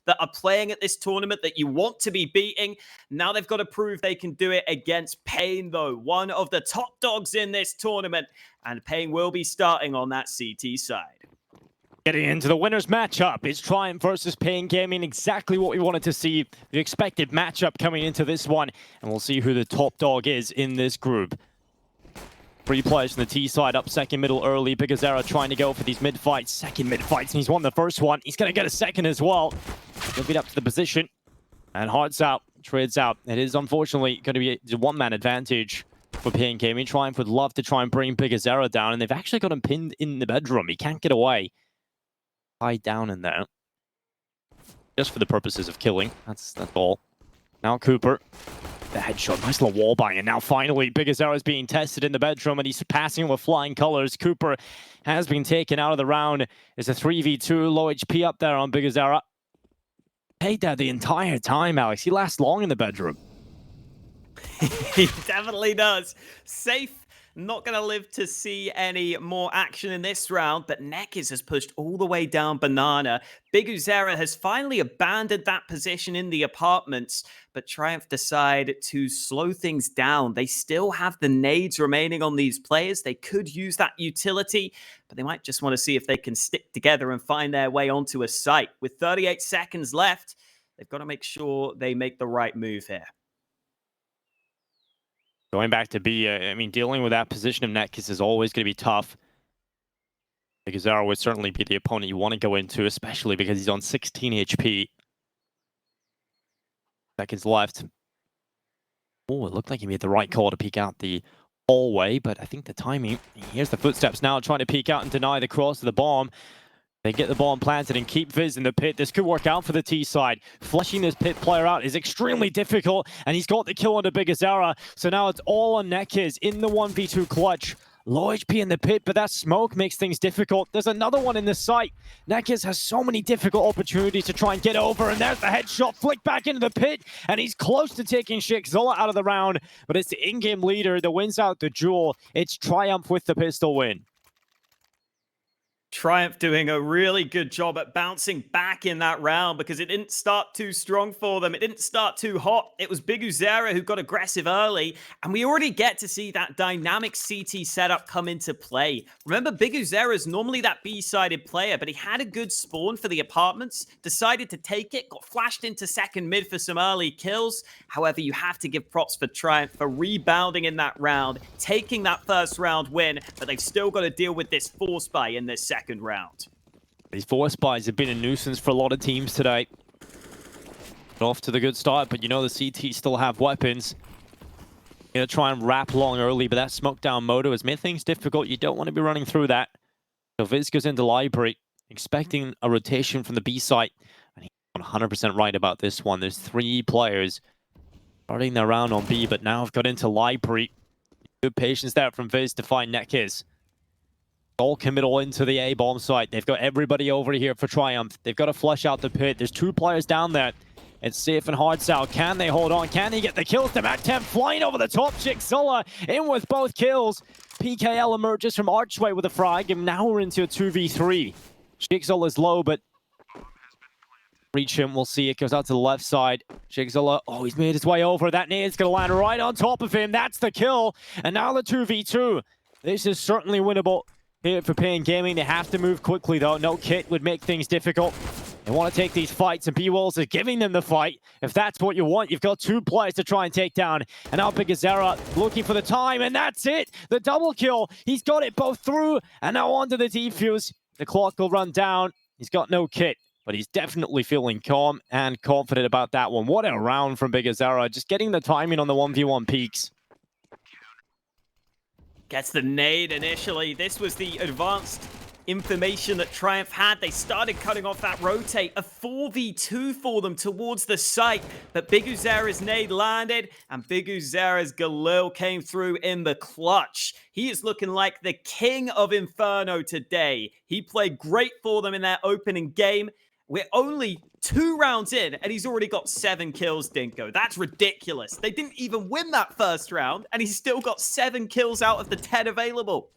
that are playing at this tournament that you want to be beating. Now they've got to prove they can do it against Pain, though, one of the top dogs in this tournament. And Pain will be starting on that CT side. Getting into the winners matchup, it's Triumph versus Pain Gaming, exactly what we wanted to see, the expected matchup coming into this one, and we'll see who the top dog is in this group. 3 players from the T side up second middle early. Bigazera trying to go for these mid fights, second mid fights, and he's won the first one. He's going to get a second as well. He'll beat up to the position, and Hearts out, Trades out. It is unfortunately going to be a one-man advantage for Pain Gaming. Triumph would love to try and bring Bigazera down, and they've actually got him pinned in the bedroom. He can't get away. Hide down in there. Just for the purposes of killing. That's all. Now Cooper. The headshot. Nice little wall bang. And now finally, Bigazera is being tested in the bedroom and he's passing with flying colors. Cooper has been taken out of the round. It's a 3v2. Low HP up there on Bigazera. Paid there the entire time, Alex. He lasts long in the bedroom. He definitely does. Safe. Not going to live to see any more action in this round, but Nekis has pushed all the way down Banana. Bigazera has finally abandoned that position in the apartments, but Triumph decide to slow things down. They still have the nades remaining on these players. They could use that utility, but they might just want to see if they can stick together and find their way onto a site. With 38 seconds left, they've got to make sure they make the right move here. Going back to B, I mean, dealing with that position of Nekis is always going to be tough. Bigazera would certainly be the opponent you want to go into, especially because he's on 16 HP. Seconds left. Oh, it looked like he made the right call to peek out the hallway, but I think the timing... Here's the footsteps now, trying to peek out and deny the cross to the bomb. They get the bomb planted and keep Viz in the pit. This could work out for the T side. Flushing this pit player out is extremely difficult, and he's got the kill on the Bigazera. So now it's all on Nekis in the 1v2 clutch. Low HP in the pit, but that smoke makes things difficult. There's another one in the site. Nekis has so many difficult opportunities to try and get over, and there's the headshot flick back into the pit, and he's close to taking Shikzola out of the round, but it's the in-game leader that wins out the duel. It's Triumph with the pistol win. Triumph doing a really good job at bouncing back in that round because it didn't start too strong for them. It didn't start too hot. It was Bigazera who got aggressive early, and we already get to see that dynamic CT setup come into play. Remember, Bigazera is normally that B-sided player, but he had a good spawn for the apartments, decided to take it, got flashed into second mid for some early kills. However, you have to give props for Triumph for rebounding in that round, taking that first round win, but they've still got to deal with this force buy in this second round. These force buys have been a nuisance for a lot of teams today. Off to the good start, but you know the CT still have weapons. Gonna try and wrap long early, but that smoke down moto has made things difficult. You don't want to be running through that. So Viz goes into library, expecting a rotation from the B site. And he's 100% right about this one. There's 3 players starting their round on B, but now have got into library. Good patience there from Viz to find Nekis. All committal into the A-bomb site. They've got everybody over here for Triumph. They've got to flush out the pit. There's 2 players down there. It's Safe and Hardsell. Can they hold on? Can he get the kills? The MAC-10 flying over the top. Shikzola in with both kills. PKL emerges from Archway with a frag, and now we're into a 2v3. Shikzola is low, but reach him. We'll see. It goes out to the left side. Shikzola, oh, he's made his way over. That nade's going to land right on top of him. That's the kill. And now the 2v2. This is certainly winnable. Here for Pain Gaming, they have to move quickly though. No kit would make things difficult. They want to take these fights, and B-Walls is giving them the fight. If that's what you want, you've got 2 players to try and take down. And now Bigazera looking for the time, and that's it! The double kill! He's got it both through, and now onto the defuse. The clock will run down. He's got no kit, but he's definitely feeling calm and confident about that one. What a round from Bigazera, just getting the timing on the 1v1 peaks. Gets the nade initially. This was the advanced information that Triumph had. They started cutting off that rotate. A 4v2 for them towards the site. But Bigazera's nade landed, and Bigazera's Galil came through in the clutch. He is looking like the king of Inferno today. He played great for them in their opening game. We're only 2 rounds in, and he's already got 7 kills, Dinko. That's ridiculous. They didn't even win that first round, and he's still got 7 kills out of the 10 available.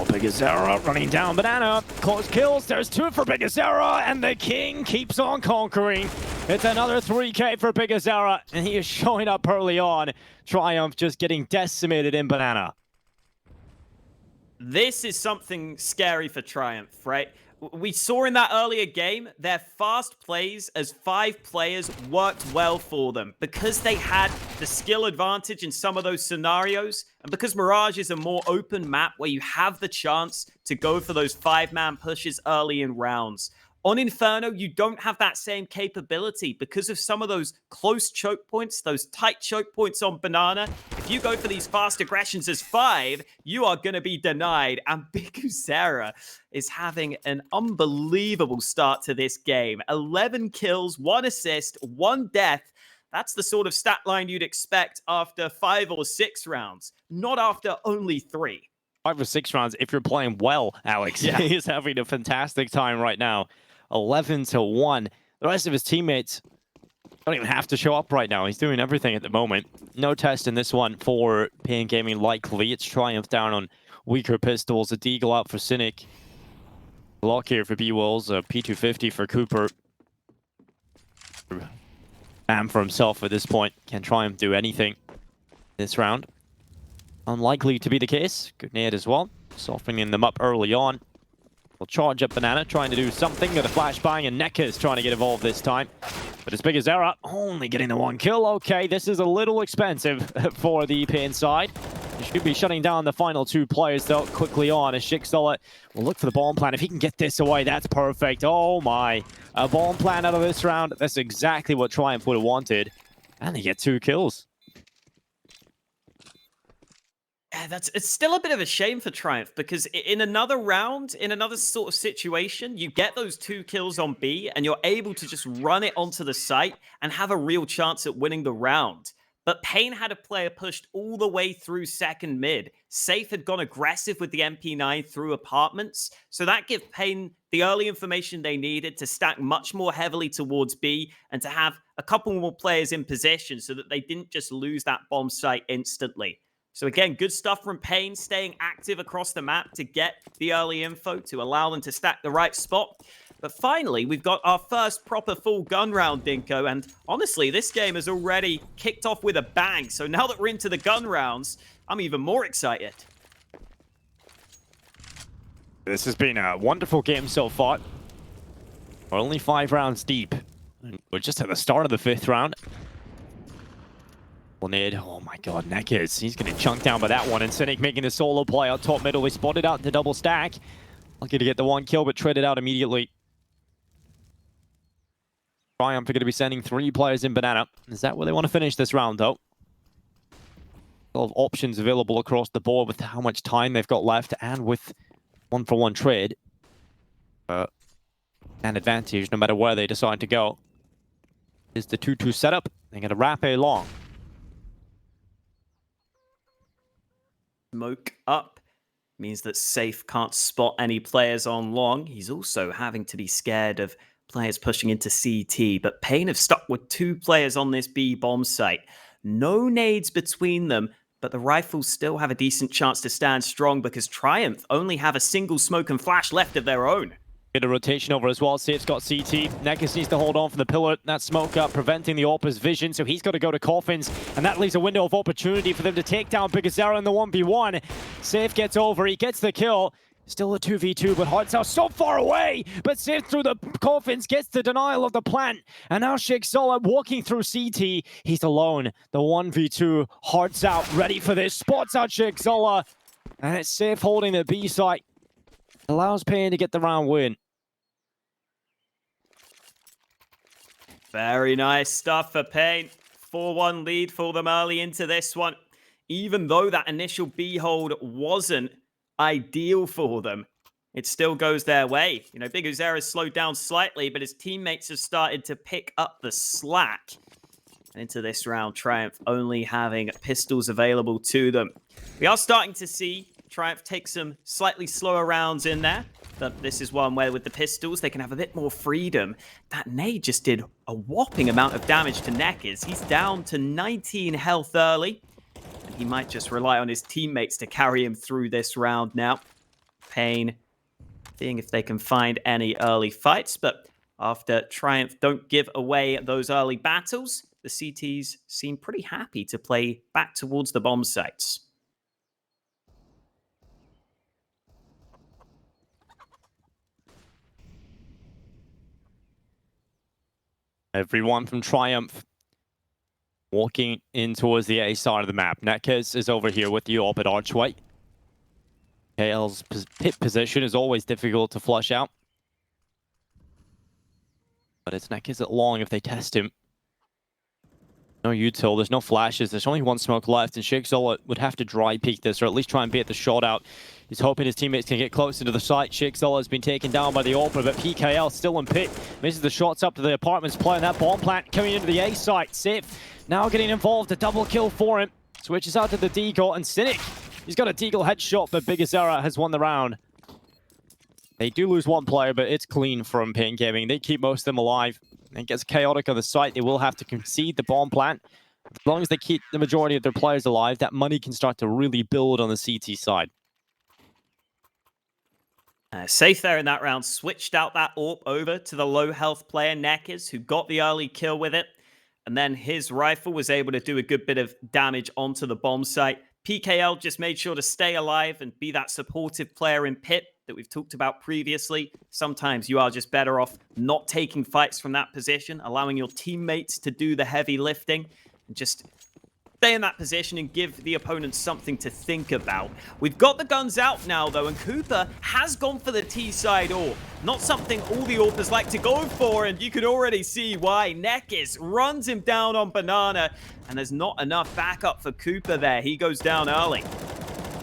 Bigazera running down Banana. Close kills. There's 2 for Bigazera, and the King keeps on conquering. It's another 3K for Bigazera, and he is showing up early on. Triumph just getting decimated in Banana. This is something scary for Triumph, right? We saw in that earlier game, their fast plays as 5 players worked well for them because they had the skill advantage in some of those scenarios, and because Mirage is a more open map where you have the chance to go for those 5-man pushes early in rounds. On Inferno, you don't have that same capability because of some of those close choke points, those tight choke points on Banana. If you go for these fast aggressions as 5, you are going to be denied. And Biguzera is having an unbelievable start to this game. 11 kills, 1 assist, 1 death. That's the sort of stat line you'd expect after 5 or 6 rounds, not after only 3. 5 or 6 rounds if you're playing well, Alex. Yeah. He is having a fantastic time right now. 11-1. The rest of his teammates don't even have to show up right now. He's doing everything at the moment. No test in this one for Pain Gaming likely. It's Triumph down on weaker pistols. A Deagle out for Cynic. Block here for B-Wolves. A P250 for Cooper. Bam for himself at this point. Can Triumph do anything this round? Unlikely to be the case. Good nade as well. Softening them up early on. We'll charge up Banana, trying to do something. Got a flashbang, and Neca is trying to get involved this time. But as big as Zera, only getting the 1 kill. Okay, this is a little expensive for the Pain side. He should be shutting down the final 2 players, though, quickly on. As Shikzola will look for the bomb plan. If he can get this away, that's perfect. Oh my. A bomb plan out of this round. That's exactly what Triumph would have wanted. And they get 2 kills. Yeah, it's still a bit of a shame for Triumph because in another round, in another sort of situation, you get those 2 kills on B and you're able to just run it onto the site and have a real chance at winning the round. But Pain had a player pushed all the way through second mid. Safe had gone aggressive with the MP9 through apartments, so that gave Pain the early information they needed to stack much more heavily towards B and to have a couple more players in position so that they didn't just lose that bomb site instantly. So again, good stuff from Pain, staying active across the map to get the early info to allow them to stack the right spot. But finally, we've got our first proper full gun round, Dinko. And honestly, this game has already kicked off with a bang. So now that we're into the gun rounds, I'm even more excited. This has been a wonderful game so far. We're only 5 rounds deep. We're just at the start of the 5th round. Nid. Oh my god, Neckers. He's getting chunked down by that one. And Cynic making a solo play out top middle. He spotted out the double stack. Lucky to get the 1 kill, but traded out immediately. Triumph are going to be sending 3 players in Banana. Is that where they want to finish this round, though? A lot of options available across the board with how much time they've got left and with 1-for-1 trade. An advantage no matter where they decide to go. Is the 2-2 setup. They're going to wrap A long. Smoke up means that Safe can't spot any players on long. He's also having to be scared of players pushing into CT, but Pain have stuck with 2 players on this B bomb site. No nades between them, but the rifles still have a decent chance to stand strong because Triumph only have a single smoke and flash left of their own. Get a rotation over as well. Safe's got CT. Neckers needs to hold on for the pillar. That smoke up, preventing the AWP's vision, so he's got to go to Coffins, and that leaves a window of opportunity for them to take down Bigazera in the 1v1. Safe gets over, he gets the kill. Still a 2v2, but Hearts are so far away. But Safe through the Coffins gets the denial of the plant. And now Shikzola walking through CT. He's alone. The 1v2, Hearts out, ready for this. Spots out Shikzola. And it's Safe holding the B site. Allows Pain to get the round win. Very nice stuff for Pain. 4-1 lead for them early into this one. Even though that initial B hold wasn't ideal for them, it still goes their way. You know, Biguzera's slowed down slightly, but his teammates have started to pick up the slack. And into this round, Triumph only having pistols available to them. We are starting to see Triumph take some slightly slower rounds in there. But this is one where with the pistols, they can have a bit more freedom. That nade just did a whopping amount of damage to Neckers. He's down to 19 health early. And he might just rely on his teammates to carry him through this round now. Pain seeing if they can find any early fights, but after Triumph don't give away those early battles, the CTs seem pretty happy to play back towards the bomb sites. Everyone from Triumph walking in towards the A side of the map. Netkes is over here with the orbit archway. KL's pit position is always difficult to flush out. But it's Netkes at long if they test him. No util, there's no flashes, there's only one smoke left, and Shigzola would have to dry peek this, or at least try and bait the shot out. He's hoping his teammates can get closer to the site. Shigzola has been taken down by the AWP, but PKL still in pit. Misses the shots up to the apartments, playing that bomb plant, coming into the A site. Safe now getting involved, a double kill for him. Switches out to the Deagle, and Cynic, he's got a Deagle headshot, but Big Azera has won the round. They do lose one player, but it's clean from Pain Gaming. They keep most of them alive. It gets chaotic on the site. They will have to concede the bomb plant. As long as they keep the majority of their players alive, that money can start to really build on the CT side. Safe there in that round. Switched out that AWP over to the low health player, Nekkers, who got the early kill with it. And then his rifle was able to do a good bit of damage onto the bomb site. PKL just made sure to stay alive and be that supportive player in pit that we've talked about previously. Sometimes you are just better off not taking fights from that position, allowing your teammates to do the heavy lifting, and just stay in that position and give the opponent something to think about. We've got the guns out now, though, and Cooper has gone for the T-side AWP. Not something all the AWPers like to go for, and you can already see why. Nekkes runs him down on Banana, and there's not enough backup for Cooper there. He goes down early.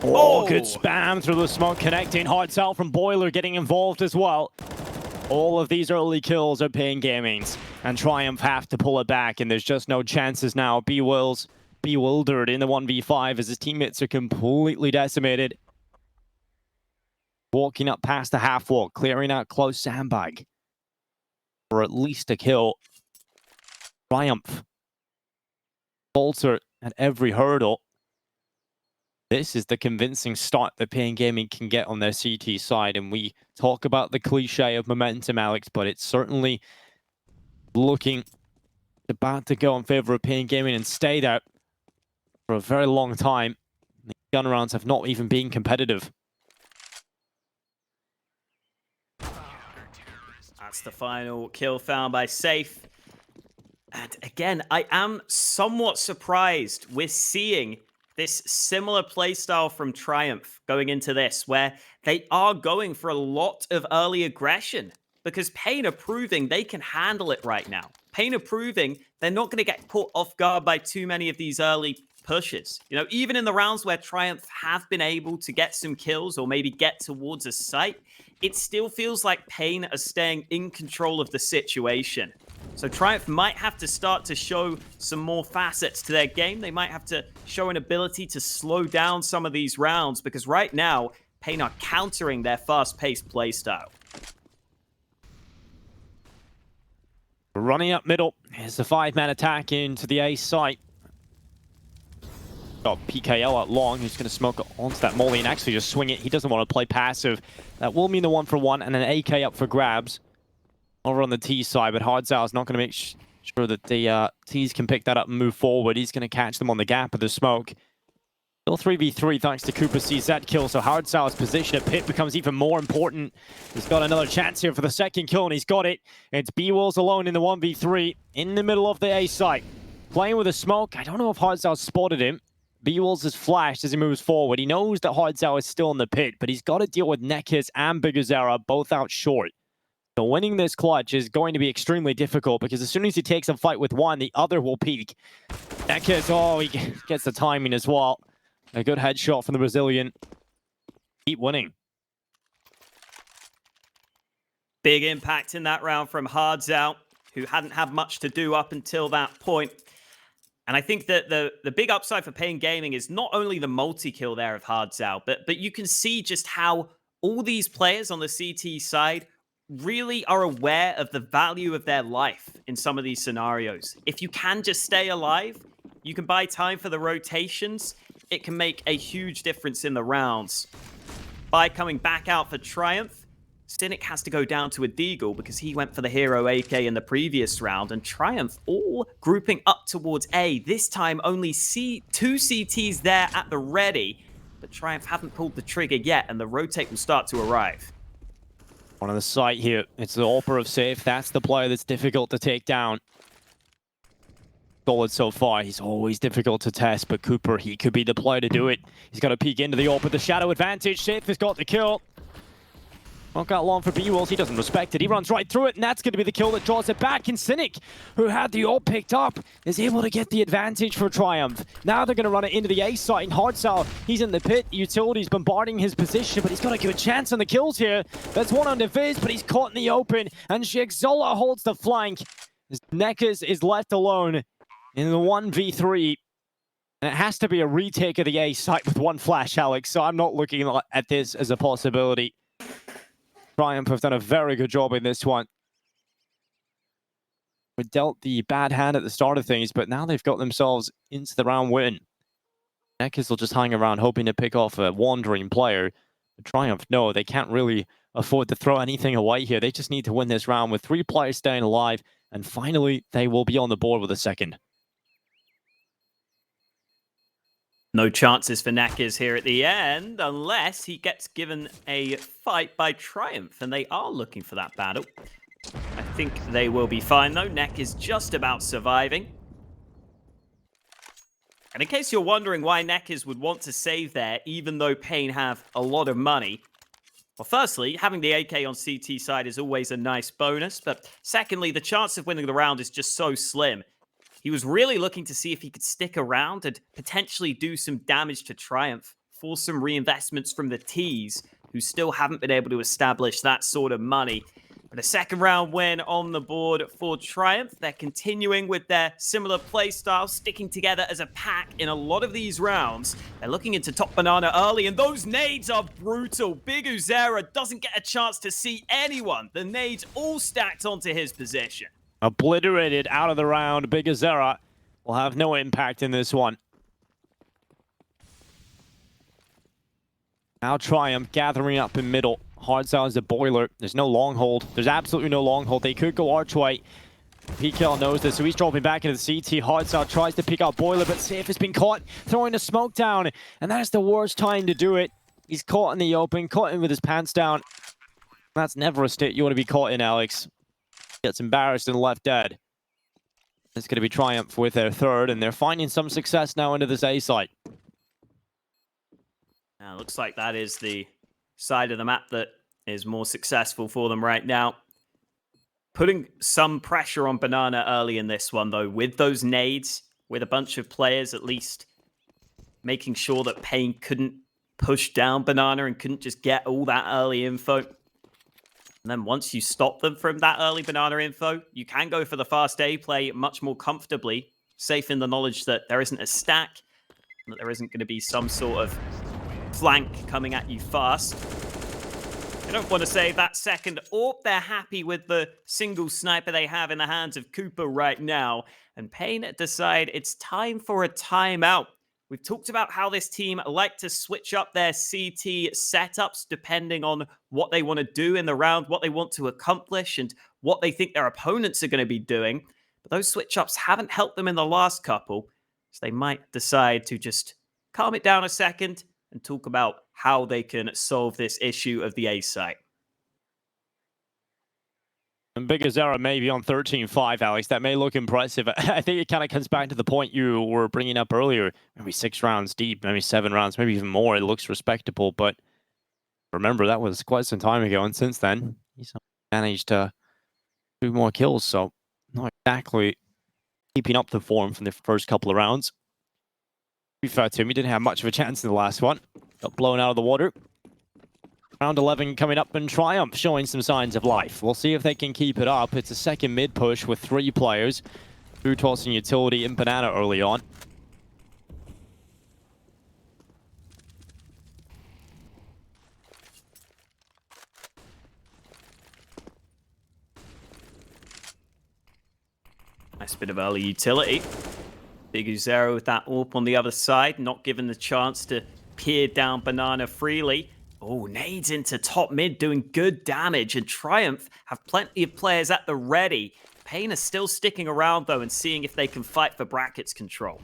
Oh, good spam through the smoke, connecting. Hard sell from Boiler getting involved as well. All of these early kills are Pain Gaming's, and Triumph have to pull it back, and there's just no chances now. B-Will's bewildered in the 1v5 as his teammates are completely decimated. Walking up past the half wall, clearing out close sandbag for at least a kill. Triumph falter at every hurdle. This is the convincing start that Pain Gaming can get on their CT side, and we talk about the cliche of momentum, Alex, but it's certainly looking about to go in favor of Pain Gaming and stay there for a very long time. The gun rounds have not even been competitive. That's the final kill found by Safe. And again, I am somewhat surprised we're seeing this similar playstyle from Triumph going into this, where they are going for a lot of early aggression, because Pain are proving they can handle it right now. Pain are proving they're not going to get caught off guard by too many of these early pushes. You know, even in the rounds where Triumph have been able to get some kills or maybe get towards a site, it still feels like Pain are staying in control of the situation. So Triumph might have to start to show some more facets to their game. They might have to show an ability to slow down some of these rounds, because right now, Pain are countering their fast-paced playstyle. Running up middle, here's the 5-man attack into the A site. Got PKL out long, who's going to smoke onto that molly and actually just swing it. He doesn't want to play passive. That will mean the 1-for-1 and an AK up for grabs over on the T side, but Hardzao is not going to make sure that the T's can pick that up and move forward. He's going to catch them on the gap of the smoke. Still 3v3 thanks to Cooper sees that kill, so Hardzao's position at pit becomes even more important. He's got another chance here for the second kill, and he's got it. It's B-Wills alone in the 1v3 in the middle of the A site. Playing with a smoke. I don't know if Hardzao spotted him. B-Wills has flashed as he moves forward. He knows that Hardzao is still in the pit, but he's got to deal with Nekkes and Big Azera both out short. So winning this clutch is going to be extremely difficult, because as soon as he takes a fight with one, the other will peak. Nekkes, oh, he gets the timing as well. A good headshot from the Brazilian. Keep winning. Big impact in that round from Hardzao, who hadn't had much to do up until that point. And I think that the big upside for Pain Gaming is not only the multi-kill there of Hardzao, but you can see just how all these players on the CT side really are aware of the value of their life in some of these scenarios. If you can just stay alive, you can buy time for the rotations. It can make a huge difference in the rounds. by coming back out for Triumph. Cynic has to go down to a Deagle because he went for the hero AK in the previous round, and Triumph all grouping up towards A. This time only two CTs there at the ready, but Triumph haven't pulled the trigger yet, and the rotate will start to arrive. One on the site here. It's the Opera of Safe. That's the player that's difficult to take down. Solid so far. He's always difficult to test, but Cooper, he could be the player to do it. He's got to peek into the AWP with the shadow advantage. Safe has got the kill. Not got long for B-Wolves. He doesn't respect it. He runs right through it, and that's going to be the kill that draws it back. And Cynic, who had the AWP picked up, is able to get the advantage for Triumph. Now they're going to run it into the A site, and Hardsell, he's in the pit. Utility's bombarding his position, but he's got a good chance on the kills here. There's one under Viz, but he's caught in the open, and Shigzola holds the flank. Neckers is left alone in the 1v3. And it has to be a retake of the A site with one flash, Alex, so I'm not looking at this as a possibility. Triumph have done a very good job in this one. We dealt the bad hand at the start of things, but now they've got themselves into the round win. Neckers will just hang around hoping to pick off a wandering player. But Triumph, no, they can't really afford to throw anything away here. They just need to win this round with 3 players staying alive, and finally they will be on the board with a second. No chances for Neckers here at the end, unless he gets given a fight by Triumph, and they are looking for that battle. I think they will be fine, though. Neck is just about surviving. And in case you're wondering why Neckers would want to save there, even though Pain have a lot of money, well, firstly, having the AK on CT side is always a nice bonus, but secondly, the chance of winning the round is just so slim. He was really looking to see if he could stick around and potentially do some damage to Triumph, force some reinvestments from the Ts, who still haven't been able to establish that sort of money. But a second round win on the board for Triumph. They're continuing with their similar playstyle, sticking together as a pack in a lot of these rounds. They're looking into top banana early, and those nades are brutal. Big Uzera doesn't get a chance to see anyone. The nades all stacked onto his position. Obliterated out of the round. Big Azera will have no impact in this one. Now Triumph gathering up in middle. Hardsell is the boiler. There's no long hold. There's absolutely no long hold. They could go archway. PKL knows this, so he's dropping back into the CT. Hardsell tries to pick up boiler, but Safe has been caught throwing the smoke down, and that is the worst time to do it. He's caught in the open, caught in with his pants down. That's never a state you want to be caught in, Alex. Gets embarrassed and left dead. It's going to be Triumph with their third, and they're finding some success now into this A site. Now, looks like that is the side of the map that is more successful for them right now. Putting some pressure on Banana early in this one, though, with those nades, with a bunch of players at least making sure that Pain couldn't push down Banana and couldn't just get all that early info. And then once you stop them from that early banana info, you can go for the fast A play much more comfortably, safe in the knowledge that there isn't a stack, and that there isn't going to be some sort of flank coming at you fast. I don't want to say that second AWP. They're happy with the single sniper they have in the hands of Cooper right now. And Pain decide it's time for a timeout. We've talked about how this team like to switch up their CT setups depending on what they want to do in the round, what they want to accomplish, and what they think their opponents are going to be doing. But those switch-ups haven't helped them in the last couple, so they might decide to just calm it down a second and talk about how they can solve this issue of the A site. And Big Azera may be on 13-5, Alex. That may look impressive. I think it kind of comes back to the point you were bringing up earlier. Maybe 6 rounds deep, maybe 7 rounds, maybe even more. It looks respectable, but remember, that was quite some time ago, and since then, he's managed to do more kills, so not exactly keeping up the form from the first couple of rounds. To be fair to him, he didn't have much of a chance in the last one. Got blown out of the water. Round 11 coming up, and Triumph showing some signs of life. We'll see if they can keep it up. It's a second mid push with 3 players. 2 tossing utility in banana early on. Nice bit of early utility. Big Uzera with that AWP on the other side, not given the chance to peer down banana freely. Oh, nades into top mid doing good damage, and Triumph have plenty of players at the ready. Pain is still sticking around though and seeing if they can fight for brackets control.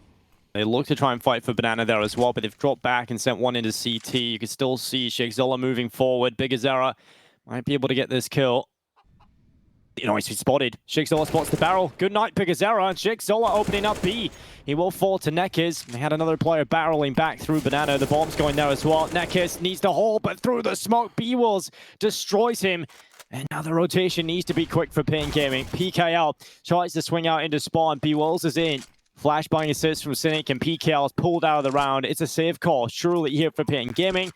They look to try and fight for Banana there as well, but they've dropped back and sent one into CT. You can still see Shakezilla moving forward. Big Azera might be able to get this kill. You know, he's spotted. Shakezilla spots the barrel. Good night, Big Azera. And Shakezilla opening up B. He will fall to Nekis. They had another player barreling back through Banana. The bomb's going there as well. Nekis needs to hold, but through the smoke, B-Wills destroys him. And now the rotation needs to be quick for Pain Gaming. PKL tries to swing out into spawn. B-Wills is in. Flashbang assist from Cynic, and PKL is pulled out of the round. It's a save call, surely here for Pain Gaming.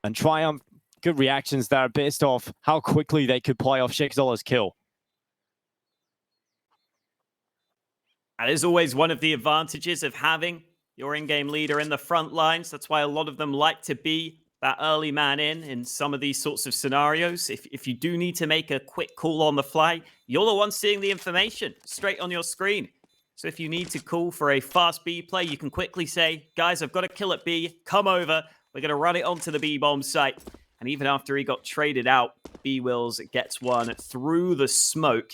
And Triumph, good reactions there based off how quickly they could play off Shakezilla's kill. That is always one of the advantages of having your in-game leader in the front lines. That's why a lot of them like to be that early man in some of these sorts of scenarios. If you do need to make a quick call on the fly, you're the one seeing the information straight on your screen. So if you need to call for a fast B play, you can quickly say, guys, I've got a kill at B, come over. We're going to run it onto the B-bomb site. And even after he got traded out, B-Wills gets one through the smoke.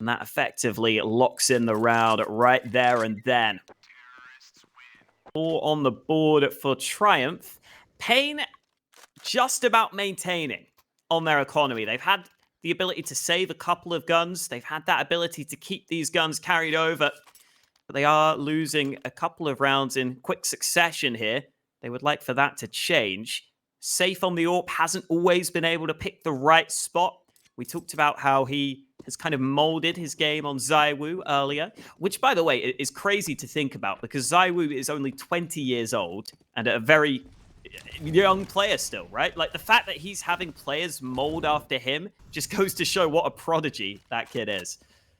And that effectively locks in the round right there and then. 4 on the board for Triumph. Pain just about maintaining on their economy. They've had the ability to save a couple of guns. They've had that ability to keep these guns carried over. But they are losing a couple of rounds in quick succession here. They would like for that to change. Safe on the AWP hasn't always been able to pick the right spot. We talked about how he has kind of molded his game on ZywOo earlier, which, by the way, is crazy to think about because ZywOo is only 20 years old and a very young player still, right? Like, the fact that he's having players mold after him just goes to show what a prodigy that kid is.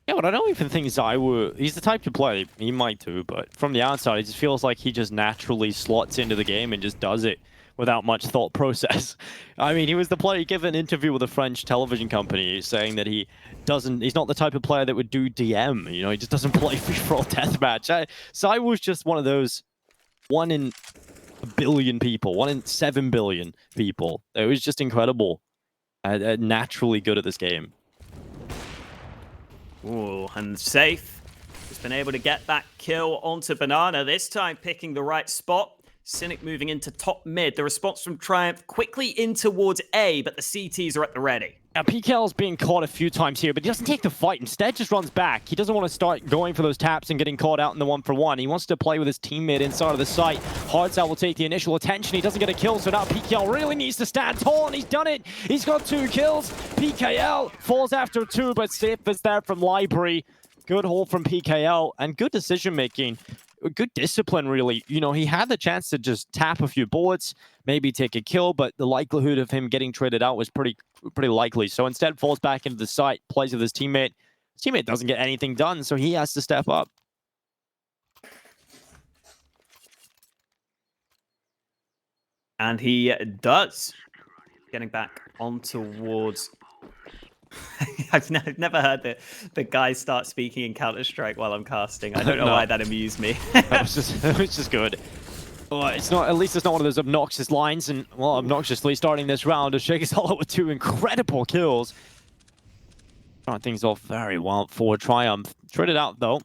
Yeah, but I don't even think ZywOo, he's the type to play, he might too, but from the outside, it just feels like he just naturally slots into the game and just does it without much thought process. I mean, he was the player, he gave an interview with a French television company saying that he's not the type of player that would do DM, you know, he just doesn't play free-for-all deathmatch. ZywOo's just one of those 1 in a billion people, 1 in 7 billion people. It was just incredible. Naturally good at this game. Ooh, and Safe has been able to get that kill onto Banana, this time picking the right spot. Cynic moving into top mid. The response from Triumph quickly in towards A, but the CTs are at the ready. Now, PKL's being caught a few times here, but he doesn't take the fight. Instead, just runs back. He doesn't want to start going for those taps and getting caught out in the 1-for-1. He wants to play with his teammate inside of the site. Hardsout will take the initial attention. He doesn't get a kill, so now PKL really needs to stand tall, and he's done it. He's got 2 kills. PKL falls after 2, but Safe is there from Library. Good hold from PKL, and good decision-making. Good discipline, really. You know, he had the chance to just tap a few bullets, maybe take a kill, but the likelihood of him getting traded out was pretty likely. So instead falls back into the site, plays with his teammate. His teammate doesn't get anything done, so he has to step up. And he does. Getting back on towards... I've never heard the guys start speaking in Counter-Strike while I'm casting. I don't know why that amused me. It was just good. Well, it's not, at least it's not one of those obnoxious lines, and, well, obnoxiously starting this round, Shakezilla with 2 incredible kills. Starting things off very well for Triumph. Traded out, though.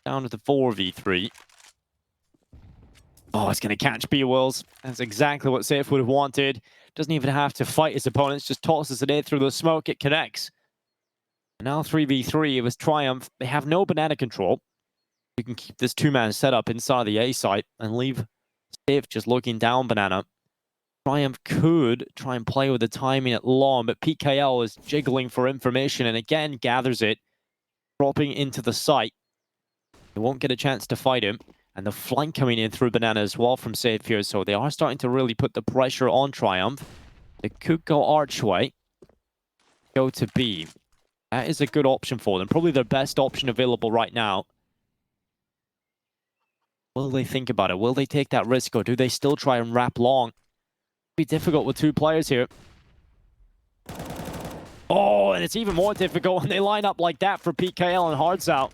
Down to the 4v3. Oh, it's going to catch B-Wills. That's exactly what Safe would have wanted. Doesn't even have to fight his opponents, just tosses it in through the smoke, it connects. And now 3v3 with Triumph. They have no banana control. You can keep this 2-man setup inside the A site and leave Safe just looking down Banana. Triumph could try and play with the timing at long, but PKL is jiggling for information and again gathers it, dropping into the site. They won't get a chance to fight him. And the flank coming in through Banana as well from Safe here, so they are starting to really put the pressure on Triumph. They could go Archway, go to B. That is a good option for them, probably their best option available right now. Will they think about it? Will they take that risk, or do they still try and wrap long? It'll be difficult with 2 players here. Oh, and it's even more difficult when they line up like that for PKL and Hardsout.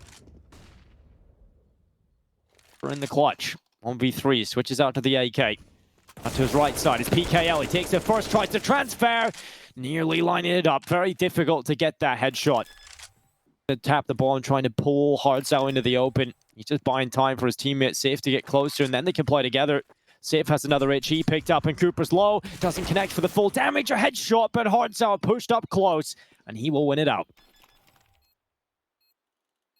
In the clutch. 1v3, switches out to the AK. To his right side is PKL. He takes it first, tries to transfer, nearly lining it up. Very difficult to get that headshot. To tap the ball and trying to pull Hearts out into the open. He's just buying time for his teammate Safe to get closer, and then they can play together. Safe has another HE picked up, and Cooper's low. Doesn't connect for the full damage. A headshot, but Hearts out pushed up close, and he will win it out.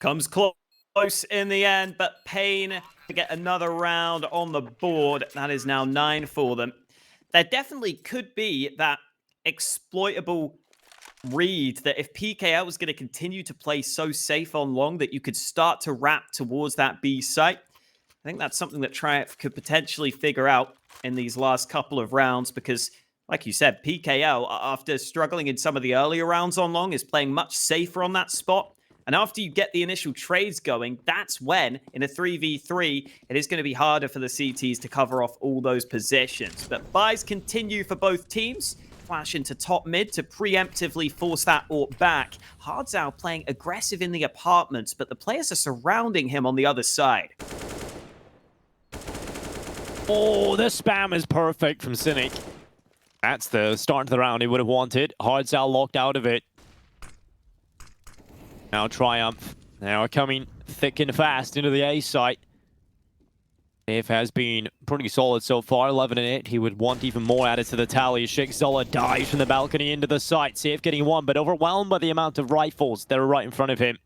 Comes close in the end, but Pain to get another round on the board. That is now 9 for them. There definitely could be that exploitable read that if PKL was going to continue to play so safe on long that you could start to wrap towards that B site. I think that's something that Triumph could potentially figure out in these last couple of rounds because, like you said, PKL, after struggling in some of the earlier rounds on long, is playing much safer on that spot. And after you get the initial trades going, that's when, in a 3v3, it is going to be harder for the CTs to cover off all those positions. But buys continue for both teams. Flash into top mid to preemptively force that AWP back. Hardzao playing aggressive in the apartments, but the players are surrounding him on the other side. Oh, the spam is perfect from Cynic. That's the start of the round he would have wanted. Hardzao locked out of it. Now Triumph. They are coming thick and fast into the A site. Dave has been pretty solid so far, 11 and 8. He would want even more added to the tally. Sheikh Zola dives from the balcony into the site. Safe getting one, but overwhelmed by the amount of rifles that are right in front of him.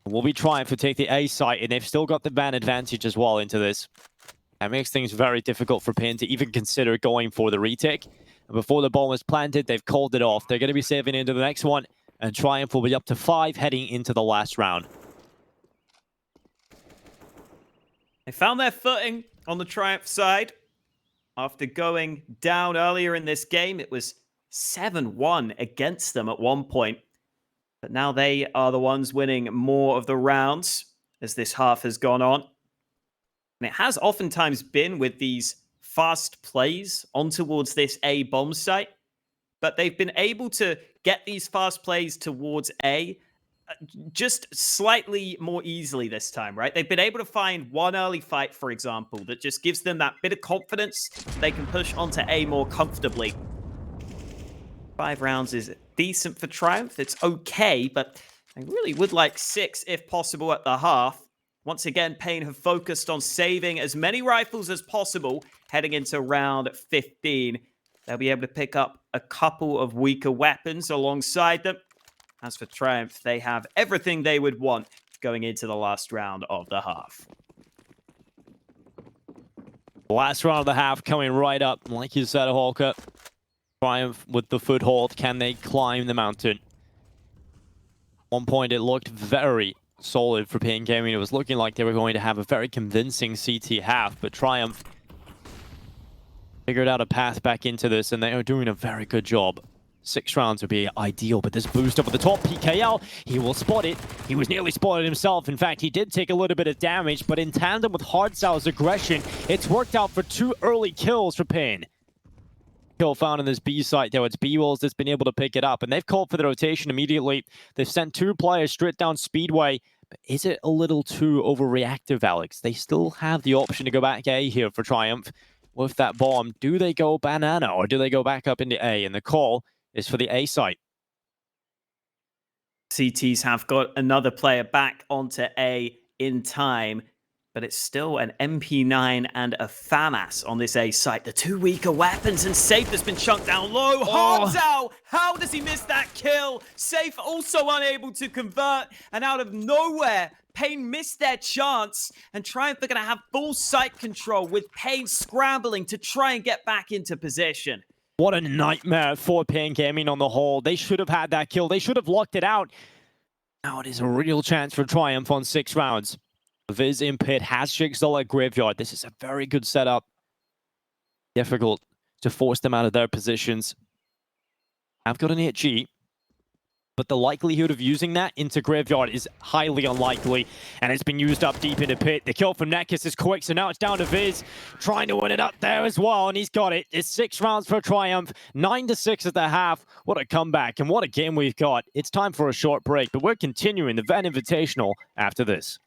Will be Triumph to take the A site, and they've still got the van advantage as well into this. That makes things very difficult for Pin to even consider going for the retake. And before the bomb is planted, they've called it off. They're going to be saving into the next one, and Triumph will be up to 5 heading into the last round. They found their footing on the Triumph side. After going down earlier in this game, it was 7-1 against them at one point. But now they are the ones winning more of the rounds as this half has gone on. And it has oftentimes been with these fast plays on towards this A bomb site. But they've been able to get these fast plays towards A just slightly more easily this time, right? They've been able to find one early fight, for example, that just gives them that bit of confidence they can push onto A more comfortably. 5 rounds is decent for Triumph. It's okay, but I really would like 6 if possible at the half. Once again, Pain have focused on saving as many rifles as possible heading into round 15. They'll be able to pick up a couple of weaker weapons alongside them. As for Triumph, they have everything they would want going into the last round of the half. Last round of the half coming right up. Like you said, Hawker. Triumph with the foothold. Can they climb the mountain? At one point, it looked very solid for Pain Gaming. It was looking like they were going to have a very convincing CT half, but Triumph figured out a path back into this, and they are doing a very good job. 6 rounds would be ideal, but this boost up at the top, PKL, he will spot it. He was nearly spotted himself. In fact, he did take a little bit of damage, but in tandem with Hardzao's aggression, it's worked out for 2 early kills for Pain. Kill found in this B site, though. It's B-Wolves that's been able to pick it up, and they've called for the rotation immediately. They've sent 2 players straight down Speedway. But is it a little too overreactive, Alex? They still have the option to go back A here for Triumph. With that bomb, do they go banana, or do they go back up into A? And the call is for the A site. CTs have got another player back onto A in time, but it's still an MP9 and a FAMAS on this A site. The 2 weaker weapons, and Safe has been chunked down low. Hardzao, how does he miss that kill? Safe also unable to convert, and out of nowhere, Pain missed their chance, and Triumph are going to have full site control with Pain scrambling to try and get back into position. What a nightmare for Pain Gaming on the whole. They should have had that kill. They should have locked it out. Now it is a real chance for Triumph on 6 rounds. Viz in pit has Sheikh Zola Graveyard. This is a very good setup. Difficult to force them out of their positions. I've got an HG, but the likelihood of using that into Graveyard is highly unlikely, and it's been used up deep into pit. The kill from Nekis is quick, so now it's down to Viz, trying to win it up there as well, and he's got it. It's 6 rounds for Triumph, 9-6 at the half. What a comeback, and what a game we've got. It's time for a short break, but we're continuing the Venn Invitational after this.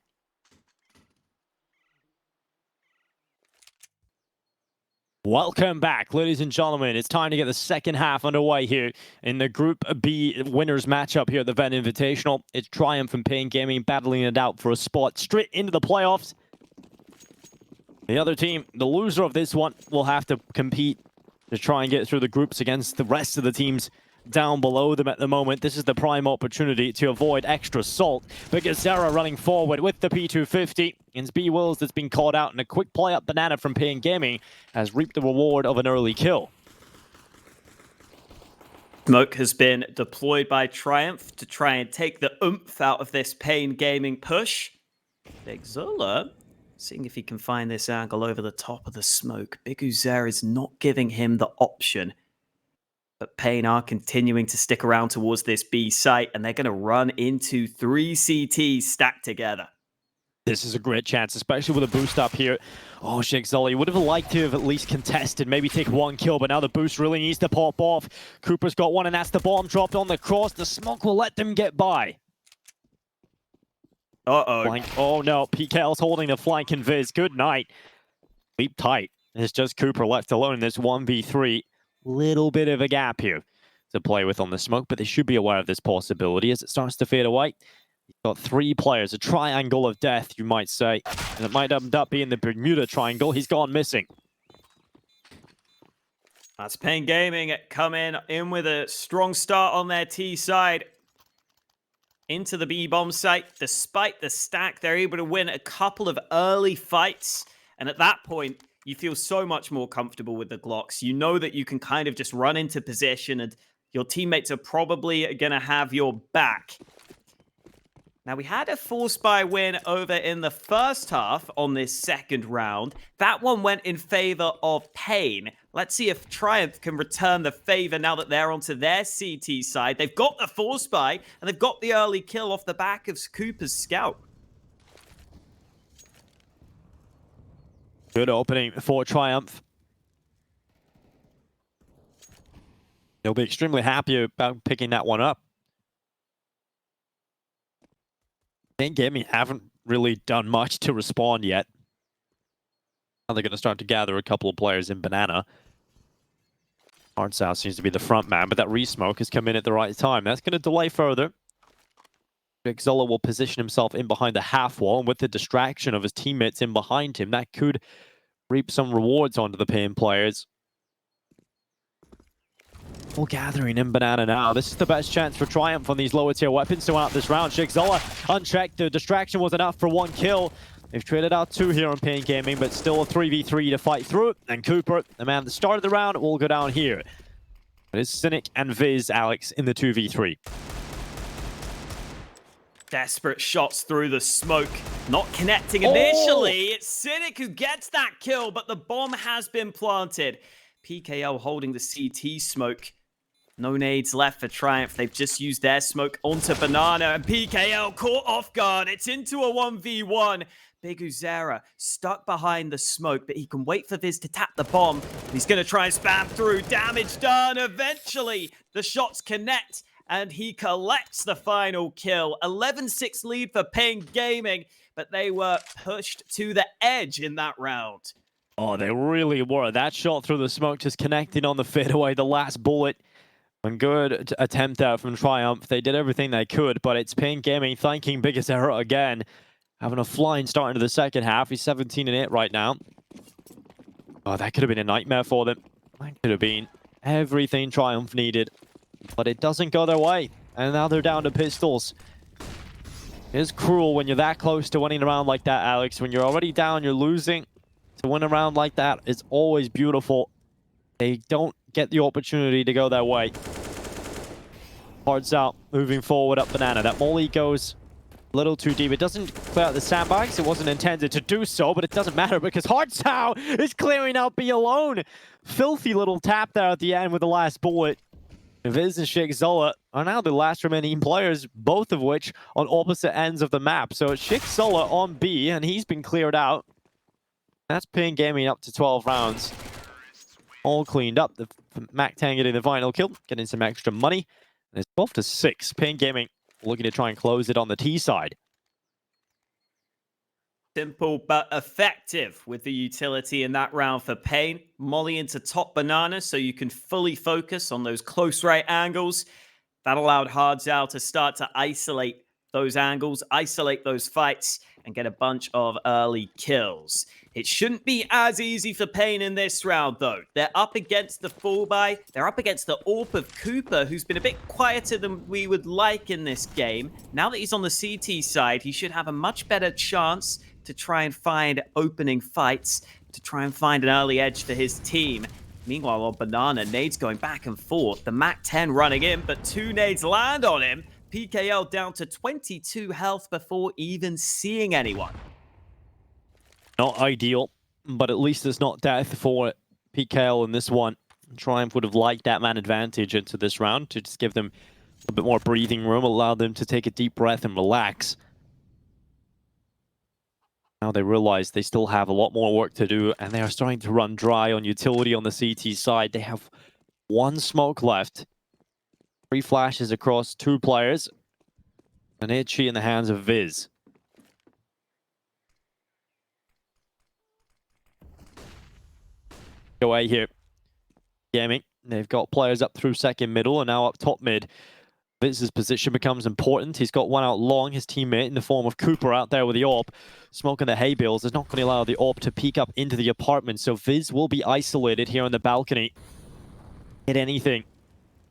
Welcome back, ladies and gentlemen. It's time to get the second half underway here in the Group B winners matchup here at the Venn Invitational. It's Triumph and Pain Gaming battling it out for a spot straight into the playoffs. The other team, the loser of this one, will have to compete to try and get through the groups against the rest of the teams down below them at the moment. This is the prime opportunity to avoid extra salt. But GAZERA running forward with the P250. It's B Wills that's been caught out, and a quick play up banana from Pain Gaming has reaped the reward of an early kill. Smoke has been deployed by Triumph to try and take the oomph out of this Pain Gaming push. Big Zola, seeing if he can find this angle over the top of the smoke. Big Uzer is not giving him the option. But Pain are continuing to stick around towards this B site, and they're going to run into 3 CTs stacked together. This is a great chance, especially with a boost up here. Oh, Sheikh Zully would have liked to have at least contested, maybe take one kill, but now the boost really needs to pop off. Cooper's got one, and that's the bomb dropped on the cross. The smoke will let them get by. Uh-oh. Oh, no. PKL's holding the flank and Viz. Good night. Sleep tight. It's just Cooper left alone in this 1v3. Little bit of a gap here to play with on the smoke, but they should be aware of this possibility as it starts to fade away. You've got 3 players, a triangle of death, you might say. And it might end up being the Bermuda Triangle. He's gone missing. That's Pain Gaming coming in with a strong start on their T side. Into the B-bomb site. Despite the stack, they're able to win a couple of early fights. And at that point, you feel so much more comfortable with the Glocks. You know that you can kind of just run into position and your teammates are probably going to have your back. Now, we had a force buy win over in the first half on this second round. That one went in favor of Pain. Let's see if Triumph can return the favor now that they're onto their CT side. They've got the force buy, and they've got the early kill off the back of Cooper's scout. Good opening for Triumph. They'll be extremely happy about picking that one up. Pain Gaming haven't really done much to respond yet. Now they're going to start to gather a couple of players in Banana. Hardsow seems to be the front man, but that re-smoke has come in at the right time. That's going to delay further. Zola will position himself in behind the half wall, and with the distraction of his teammates in behind him, that could reap some rewards onto the Pain players. All gathering in Banana now. This is the best chance for Triumph on these lower tier weapons to win out this round. Sheikh Zola unchecked. The distraction was enough for 1 kill. They've traded out 2 here on Pain Gaming, but still a 3v3 to fight through. And Cooper, the man that started the round, will go down here. It is Cynic and Viz, Alex, in the 2v3. Desperate shots through the smoke. Not connecting initially. It's Cynic who gets that kill, but the bomb has been planted. PKL holding the CT smoke. No nades left for Triumph. They've just used their smoke onto Banana, and PKL caught off guard. It's into a 1v1. Big Uzer stuck behind the smoke, but he can wait for Viz to tap the bomb. He's going to try and spam through. Damage done. Eventually, the shots connect, and he collects the final kill. 11-6 lead for Pain Gaming, but they were pushed to the edge in that round. Oh, they really were. That shot through the smoke just connecting on the fadeaway, the last bullet. A good attempt out from Triumph. They did everything they could, but it's Pain Gaming thanking Big GAZERA again. Having a flying start into the second half. He's 17-8 right now. Oh, that could have been a nightmare for them. That could have been everything Triumph needed. But it doesn't go their way. And now they're down to pistols. It's cruel when you're that close to winning a round like that, Alex. When you're already down, you're losing. To win a round like that is always beautiful. They don't get the opportunity to go their way. Cards out, moving forward up Banana. That molly goes a little too deep. It doesn't clear out the sandbags. It wasn't intended to do so, but it doesn't matter because Hardsow is clearing out B alone. Filthy little tap there at the end with the last bullet. Viz and Sheikh Zola are now the last remaining players, both of which on opposite ends of the map. So it's Sheikh Zola on B, and he's been cleared out. That's Pain Gaming up to 12 rounds. All cleaned up. The Mac Tang getting the final kill, getting some extra money. And it's 12-6. Pain Gaming looking to try and close it on the T side. Simple but effective with the utility in that round for Pain. Molly into top banana so you can fully focus on those close right angles. That allowed Hardzal to start to isolate those angles, isolate those fights, and get a bunch of early kills. It shouldn't be as easy for Pain in this round, though. They're up against the full buy. They're up against the AWP of Cooper, who's been a bit quieter than we would like in this game. Now that he's on the CT side, he should have a much better chance to try and find opening fights, to try and find an early edge for his team. Meanwhile, on Banana, nades going back and forth. The MAC-10 running in, but 2 nades land on him. PKL down to 22 health before even seeing anyone. Not ideal, but at least it's not death for PKL in this one. Triumph would have liked that man advantage into this round to just give them a bit more breathing room, allow them to take a deep breath and relax. Now they realize they still have a lot more work to do, and they are starting to run dry on utility on the CT side. They have 1 smoke left. 3 flashes across 2 players. An Itchy in the hands of Viz. Away here. Gaming. They've got players up through second middle and now up top mid. Viz's position becomes important. He's got one out long. His teammate in the form of Cooper out there with the AWP. Smoking the hay bales is not going to allow the AWP to peek up into the apartment. So Viz will be isolated here on the balcony. Hit anything.